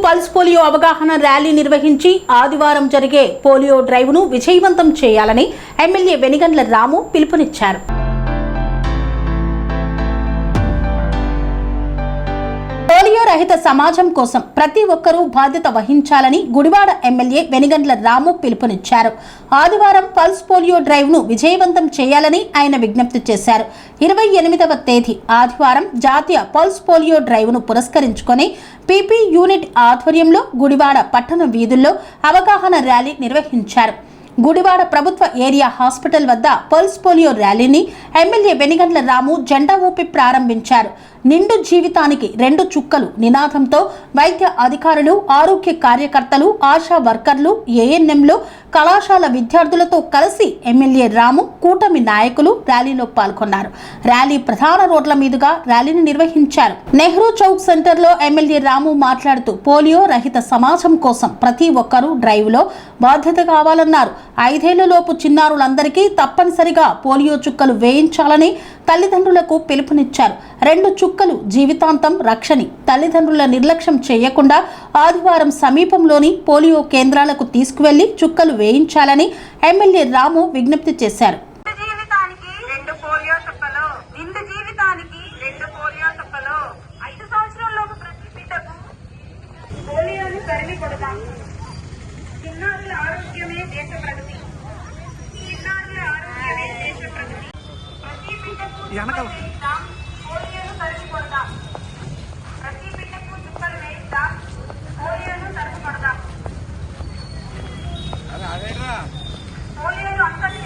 Pulse polio అవగాహన rally నిర్వహించి ఆదివారం జరిగే పోలియో డ్రైవ్ను విజయవంతం చేయాలని ఎమ్మెల్యే వెనిగండ్ల రాము పిలుపునిచ్చారు. పోలియో రహిత సమాజం కోసం ప్రతి ఒక్కరూ బాధ్యత వహించాలని గుడివాడ ఎమ్మెల్యే వెనిగండ్ల రాము పిలుపునిచ్చారు. ఆదివారం పల్స్ పోలియో డ్రైవ్ను విజయవంతం చేయాలని ఆయన విజ్ఞప్తి చేశారు. 28వ తేదీ ఆదివారం జాతీయ పల్స్ పోలియో డ్రైవ్ను పురస్కరించుకొని పీపీ యూనిట్ ఆధ్వర్యంలో గుడివాడ పట్టణ వీధుల్లో అవగాహన ర్యాలీ నిర్వహించారు. గుడివాడ ప్రభుత్వ ఏరియా హాస్పిటల్ వద్ద పల్స్ పోలియో ర్యాలీని ఎమ్మెల్యే వెనిగండ్ల రాము జెండా ఊపి ప్రారంభించారు. నిండు జీవితానికి 2 చుక్కలు నినాదంతో వైద్య అధికారులు, ఆరోగ్య కార్యకర్తలు, ఆశా వర్కర్లు, ఏఎన్ఎంలు, కళాశాల విద్యార్థులతో కలిసి ఎమ్మెల్యే రాము, కూటమి నాయకులు ర్యాలీలో పాల్గొన్నారు. ర్యాలీ ప్రధాన రోడ్ల మీదుగా ర్యాలీని నిర్వహించారు. నెహ్రూ చౌక్ సెంటర్లో ఎమ్మెల్యే రాము మాట్లాడుతూ పోలియో రహిత సమాజం కోసం ప్రతి ఒక్కరూ డ్రైవ్లో బాధ్యత కావాలన్నారు. 5 ఏళ్లలోపు చిన్నారులందరికీ తప్పనిసరిగా పోలియో చుక్కలు వేయించాలని తల్లిదండ్రులకు పిలుపునిచ్చారు. 2 చుక్కలు జీవితాంతం రక్షణి. తల్లిదండ్రుల నిర్లక్ష్యం చేయకుండా ఆదివారం సమీపంలోని పోలియో కేంద్రాలకు తీసుకువెళ్లి చుక్కలు వేయించాలని ఎమ్మెల్యే రాము విజ్ఞప్తి చేశారు. వెనకాల